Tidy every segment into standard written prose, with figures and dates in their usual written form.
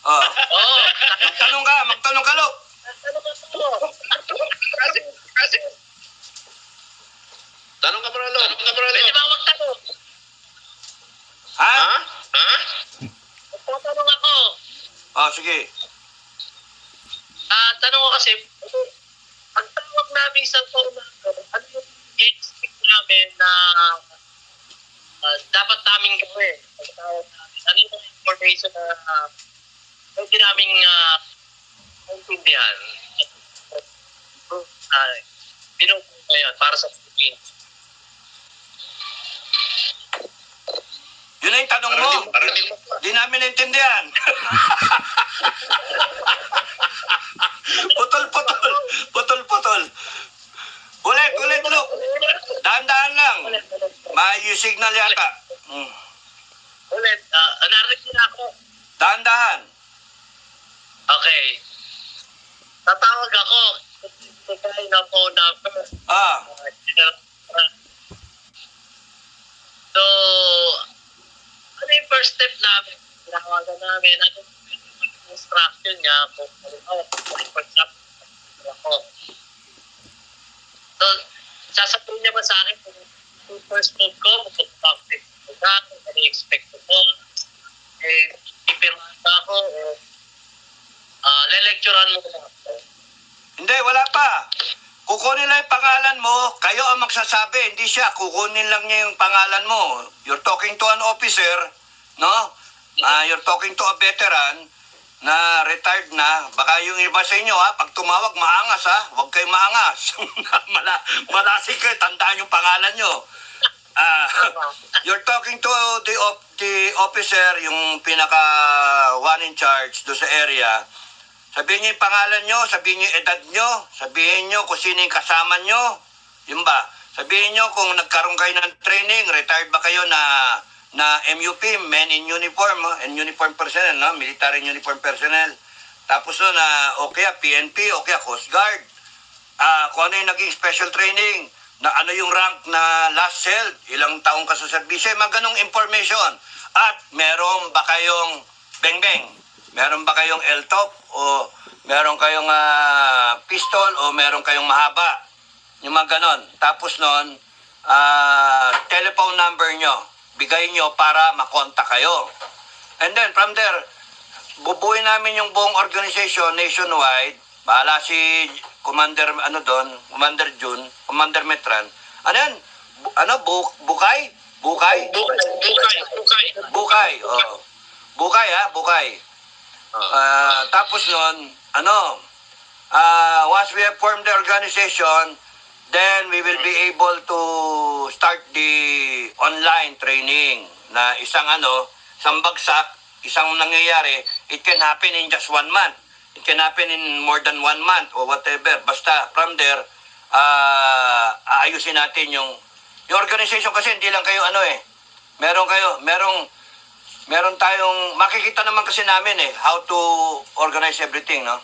Oh. Oo. Magtanong ka, Lok. Kasi, tanong ka bro, Lo. Pwede ba magtanong? Ha? Magtatanong ako. Oh, sige. Tanong ko kasi, ang tawag namin sa phone number, ano yung expect namin na dapat namin gawin? Ang tawag namin, ano yung information na pwede namin maintindihan? Pinupo na yan para sa Philippines. Yun na yung tanong mo. Di namin naintindihan. Putol. Ulit, Lok. Dahan-dahan lang. May signal yata. Ulit, narinig na ako. Dahan-dahan. Okay. Tatawag ako. Kaya na phone number. So, ano yung first step namin? Tinawagan namin. Ano yung instruction niya? Kung first step ako. So, sasabihin niya ba sa akin kung first move ko, kung topic ko na, kung ano yung expect ko, ipirmahan ba ako, le-lecturean mo na ako. Hindi, wala pa. Kukunin lang yung pangalan mo, kayo ang magsasabi, hindi siya. Kukunin lang niya yung pangalan mo. You're talking to an officer, no? You're talking to a veteran na retired na. Baka yung iba sa inyo, ha? Pag tumawag, maangas, ha? Huwag kayong maangas. Malasig kayo, tandaan yung pangalan nyo. You're talking to the officer, yung pinaka one in charge do sa area. Sabihin niyo yung pangalan nyo, sabihin niyo yung edad nyo, sabihin niyo kung sino yung kasama nyo. Yun ba? Sabihin niyo kung nagkaroon kayo ng training, retired ba kayo na MUP, Men in Uniform, and Uniform Personnel, no? Military Uniform Personnel. Tapos no, okay, PNP, okay, Coast Guard. Kung ano yung naging special training, na ano yung rank na last held, ilang taong ka sa serbisyo, mga ganong information. At meron ba kayong beng-beng? Meron ba kayong L-top o meron kayong pistol o meron kayong mahaba? Yung mga ganon. Tapos nun, telephone number nyo. Bigay nyo para makontak kayo. And then from there, bubuin namin yung buong organization nationwide. Bahala si Commander Commander Jun, Commander Metran. Ano yan? Bukay? Bukay. Oh. Bukay. Tapos nun, once we have formed the organization, then we will be able to start the online training na isang bagsak, isang nangyayari, it can happen in just 1 month. It can happen in more than 1 month or whatever. Basta from there, aayusin natin yung organization kasi hindi lang kayo meron tayong, makikita naman kasi namin how to organize everything, no?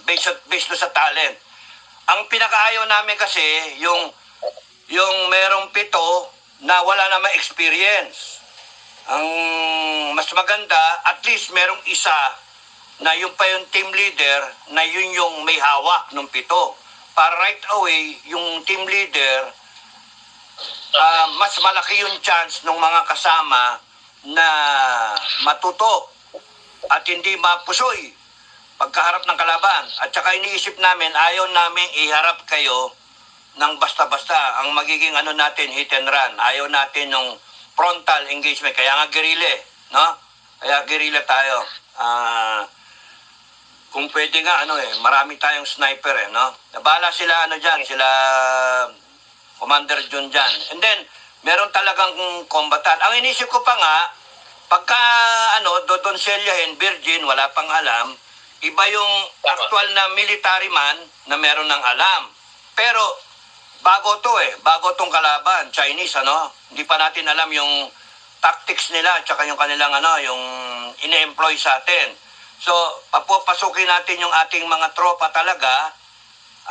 Based sa talent. Ang pinakaayaw namin kasi, yung merong 7 na wala namang experience. Ang mas maganda, at least merong isa na yung pa yung team leader, na yun yung may hawak ng 7. Para right away, yung team leader, mas malaki yung chance ng mga kasama na matuto at hindi mapusoy pagkaharap ng kalaban. At saka iniisip namin, ayaw namin iharap kayo ng basta-basta. Ang magiging natin, hit and run. Ayaw natin ng frontal engagement. Kaya nga guerrilla, no? Kaya guerrilla tayo. Kung pwede nga, marami tayong sniper, no? Nabala sila, dyan, sila Commander Jun dyan. And then, meron talagang kombatan. Ang inisip ko pa nga, pagka, dodonselyahin, virgin, wala pang alam, iba yung actual na military man na meron ng alam. Pero, bago tong kalaban, Chinese, hindi pa natin alam yung tactics nila, tsaka yung kanilang, yung ine-employ sa atin. So, papapasukin natin yung ating mga tropa talaga.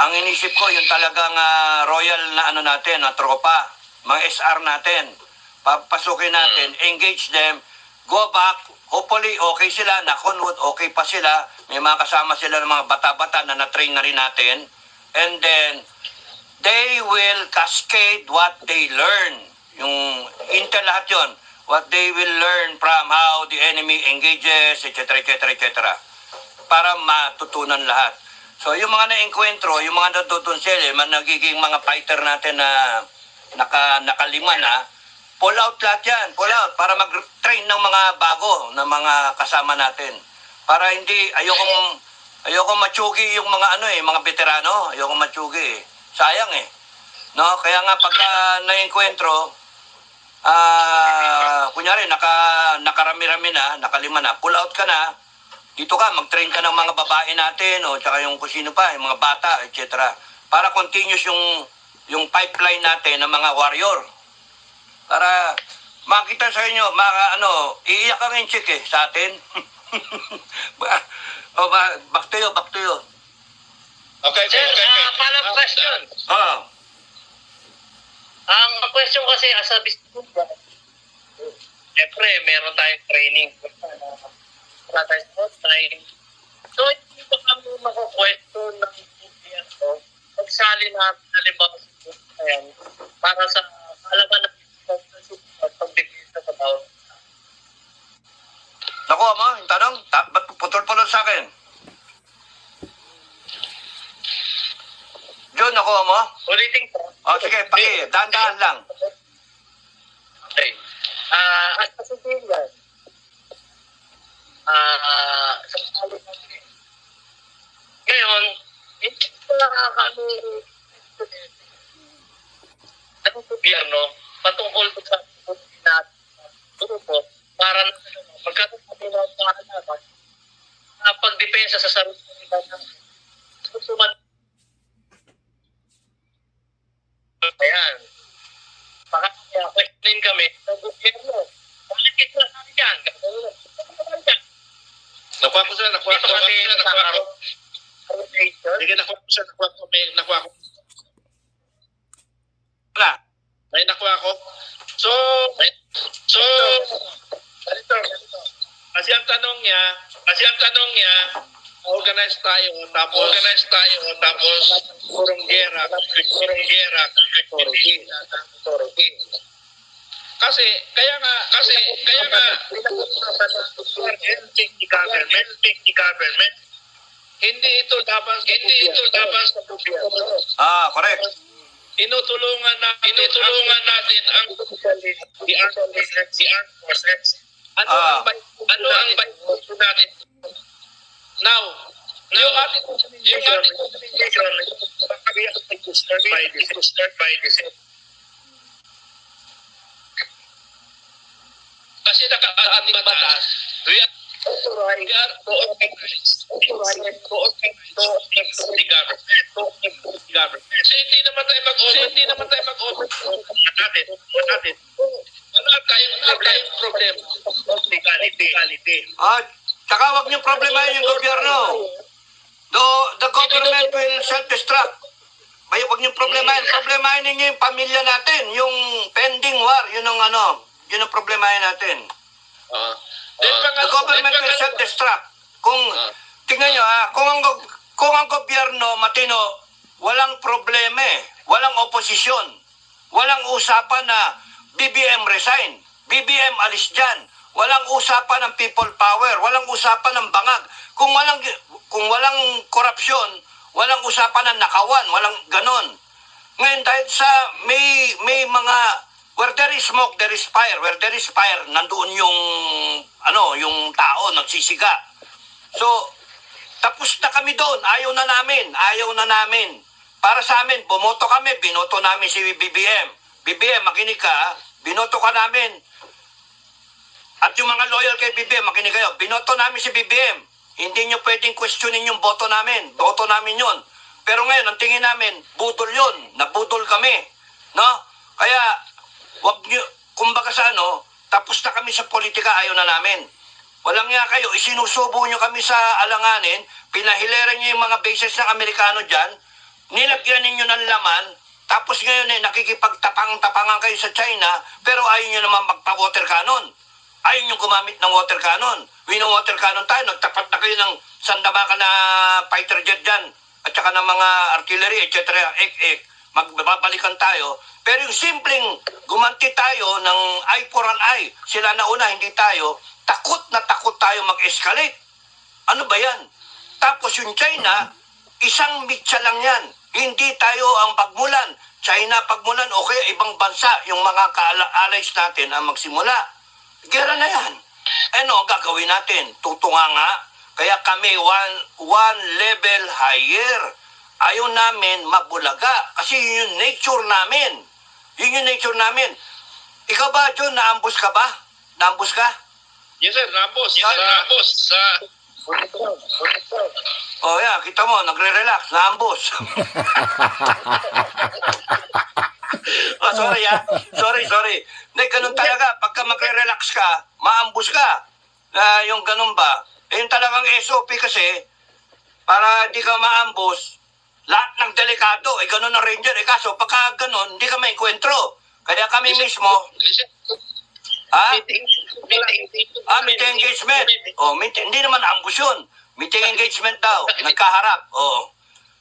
Ang inisip ko, yung talagang royal na natin, na tropa, mga SR natin. Papasukin natin, engage them, go back. Hopefully, okay sila. Nakunwood, okay pa sila. May mga kasama sila ng mga bata-bata na na-train na rin natin. And then, they will cascade what they learn. Yung intel lahat yun. What they will learn from how the enemy engages, etc., etc., etc. Para matutunan lahat. So, yung mga na-enkwentro, yung mga natutunan sila, yung nagiging mga fighter natin na nakalima na, pull out lahat yan, pull out, para mag-train ng mga bago, ng mga kasama natin. Para hindi, ayokong matsugi yung mga mga veterano, ayokong matsugi eh. Sayang eh. No, kaya nga pagka na-enkwentro, kunyari, nakarami-rami na, nakalima na, pull out ka na, dito ka, mag-train ka ng mga babae natin, o tsaka yung kusino pa, yung mga bata, etc. Para continuous yung pipeline natin ng mga warrior. Para makita sa inyo, iiyak ang inchik eh, sa atin. Back to you, back to you. Okay. Follow-up question. Oh, Ang question kasi, as a business, siyempre, meron tayong training. Wala tayong online. So, hindi ba kami mako-question ng gobyerno? Pagsali natin, halimbawa sa ayan, para sa alaman ng pagdipisa sa bawat. nakuha mo yung tanong? Ba't putol-putol sa akin? John, nakuha mo? Ulitin ko. Sige, dahan-dahan lang. Okay. As a civilian, sa sali natin. Ngayon, hindi pa kami ang gobyerno patungkol sa grupo para magkaroon kami ng kaalaman na pagdepensa sa sarili nila. Ayan. Kaya questionin kami ng gobyerno. Bakit ito na kami yan? Nakuha ko siya. Sige, nakuha ko. Wala. May nakuha ko. So, ganito. Kasi ang tanong niya, organize tayo, tapos purong gera, Kasi, kaya nga, government, hindi ito laban sa gobyerno. Correct. Tinutulungan natin ang the armed forces. Ano ang bayad natin? Now, yung ating communication, we have to start by this. Kasi ating batas, we are authorized the government. So hindi naman tayo mag-offer natin. Wala tayong problema. Legality. Tsaka wag niyong problemahin yung gobyerno. The government will self-destruct. Huwag niyong problemahin ninyo yung pamilya natin, yung pending war, yun ang problemahin natin. The government will self-destruct. Tingnan nyo kung ang gobyerno matino, walang problema walang oposisyon, walang usapan na BBM resign, BBM alis dyan, walang usapan ng people power, walang usapan ng bangag. Kung walang korupsyon, walang usapan ng nakawan, walang ganon. Ngayon dahil sa may mga where there is smoke, there is fire. Where there is fire, nandoon yung tao nagsisiga. So, tapos na kami doon. Ayaw na namin. Para sa amin, bumoto kami, binoto namin si BBM. BBM, makinig ka, binoto ka namin. At yung mga loyal kay BBM, makinig kayo, binoto namin si BBM. Hindi nyo pwedeng questionin yung boto namin. Boto namin yun. Pero ngayon, ang tingin namin, budol yun. Nabudol kami. No? Kaya, wag nyo, kumbaga sa tapos na kami sa politika, ayaw na namin. Walang nga kayo, isinusubo nyo kami sa alanganin, pinahileran nyo yung mga bases ng Amerikano dyan, nilagyan ninyo ng laman, tapos ngayon nakikipagtapang-tapangan kayo sa China, pero ayaw nyo naman magpa-water cannon. Ayaw nyo gumamit ng water cannon. Wino-water cannon tayo. Nagtapat na kayo ng sandamakan na fighter jet dyan. At saka ng mga artillery, etc. Magbabalikan tayo. Pero yung simpleng gumanti tayo ng eye for an eye. Sila na una, hindi tayo. Takot na takot tayo mag-escalate. Ano ba yan? Tapos yung China, isang mitsa lang yan. Hindi tayo ang pagmulan. China pagmulan o kaya ibang bansa, yung mga allies natin ang magsimula. Gera na yan. Ano gagawin natin? Tutunga nga. Kaya kami one level higher. Ayaw namin mabulaga. Kasi yun yung nature namin. Yun yung nature namin. Ikaw ba, John, naambus ka ba? Naambus ka? Yes, sir. Nabos. Nabos. Sa... Oh, yeah, kita mo, nagre-relax, naambos. Oh, sorry Sorry. Hindi, ganun talaga. Pagka magre-relax ka, maambus ka. Yung ganun ba? Yung talagang SOP kasi, para di ka maambus, lahat ng delikado, ganun ang ranger. Kaso, pagka ganun, hindi ka maenkwentro. Kaya kami mismo, meeting engagement. Hindi naman ambush yun. Meeting engagement daw. Nagkaharap.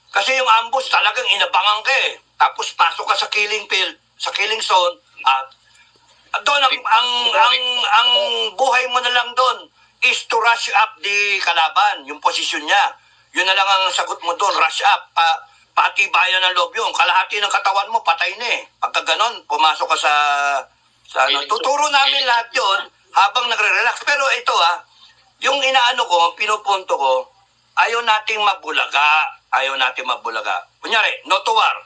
Kasi yung ambush talagang inabangan ka eh. Tapos pasok ka sa killing field, sa killing zone, at doon ang buhay mo na lang doon is to rush up the kalaban, yung posisyon niya. Yun na lang ang sagot mo doon, rush up. Patibayan ng loob yun. Kalahati ng katawan mo, patay na eh. Pagka ganon, pumasok ka sa ano. Tuturo namin lahat yun habang nagre-relax. Pero ito yung inaano ko, pinupunto ko, ayaw nating mabulaga. Kunyari, no to war.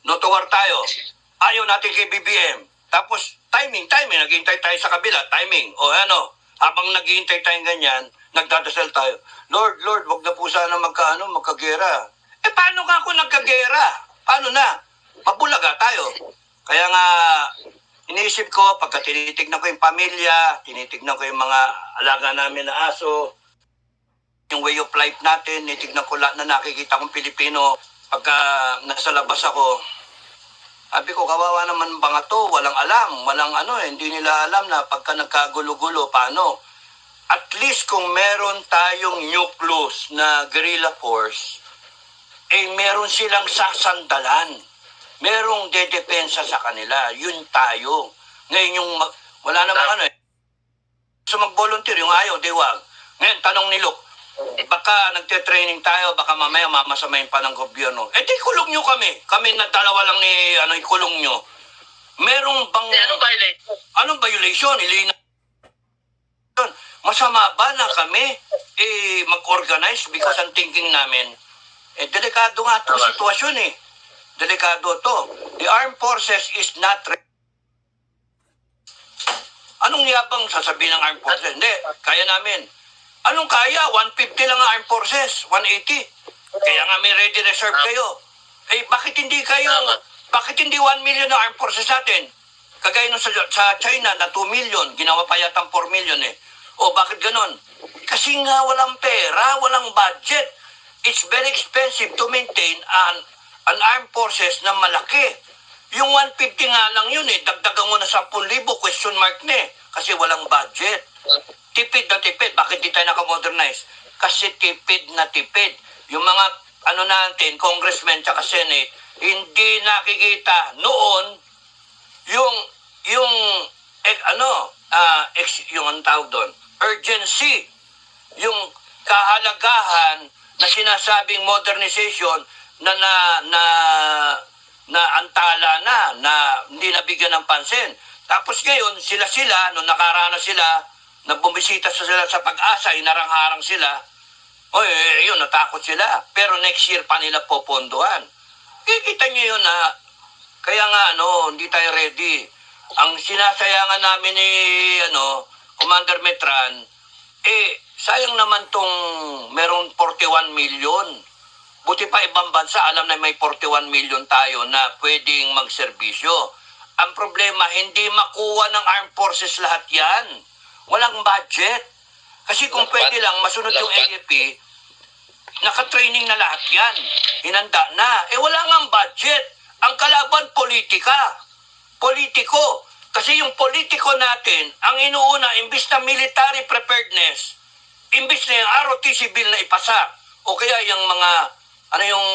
No to war tayo. Ayaw natin kay BBM. Tapos, timing. Naghihintay tayo sa kabila. Timing. Habang naghihintay tayo ganyan, nagdadasal tayo. Lord, wag na po sana magkagera. Paano ka ako nagkagera? Paano na? Mabulaga tayo. Kaya nga, iniisip ko, pagka tinitignan ko yung pamilya, tinitignan ko yung mga alaga namin na aso, yung way of life natin, tinitignan ko lahat na nakikita kong Pilipino, pagka nasa labas ako, sabi ko, kawawa naman ba nga to? Walang alam, hindi nila alam na pagka nagkagulo-gulo, paano? At least kung meron tayong nucleus na guerrilla force, meron silang sasandalan. Merong dedepensa sa kanila. Yun tayo. Ngayon yung, wala namang So mag-volunteer, yung ayaw, diwag. Ngayon, tanong ni Luke, baka nagte-training tayo, baka mamaya mamasamayin pa ng gobyerno. Di kulong nyo kami. Kami na dalawa lang ni, ikulong nyo. Merong bang... Anong violation? Ilina. Masama ba na kami mag-organize because ang thinking namin, delikado nga itong sitwasyon eh. Delikado to. The armed forces is not... Anong yabang sasabihin ng armed forces? Hindi, kaya namin. Anong kaya? 150 lang ang armed forces, 180. Kaya nga may ready reserve kayo. Bakit hindi 1 million na armed forces natin? Kagaya nung sa China na 2 million, ginawa pa yata 4 million eh. Bakit ganon? Kasi nga walang pera, walang budget. It's very expensive to maintain an armed forces na malaki. Yung 150 nga lang yun eh, dagdagan mo na 10,000, question mark na eh. Kasi walang budget. Tipid na tipid. Bakit di tayo nakamodernize? Kasi tipid na tipid. Yung mga natin, congressmen tsaka senate, hindi nakikita noon yung ang tawag doon, urgency, yung kahalagahan na sinasabing modernization na antala na hindi nabigyan ng pansin. Tapos ngayon, sila, nung nakaranas sila, na bumisita sila sa Pag-asa, inarang-harang sila, yun, natakot sila. Pero next year pa nila popondohan. Kikita nyo yun na, kaya nga, hindi tayo ready. Ang sinasayangan namin ni, Commander Metran, sayang naman tong merong 41 million. Buti pa ibang bansa, alam na may 41 million tayo na pwedeng magserbisyo. Ang problema, hindi makuha ng armed forces lahat yan. Walang budget. Kasi kung pwede lang, masunod yung AFP, naka-training na lahat yan. Hinanda na. Wala nga budget. Ang kalaban, politika. Politiko. Kasi yung politiko natin, ang inuuna, imbis na military preparedness, imbis na yung ROTC bill na ipasa, o kaya yung mga, ano yung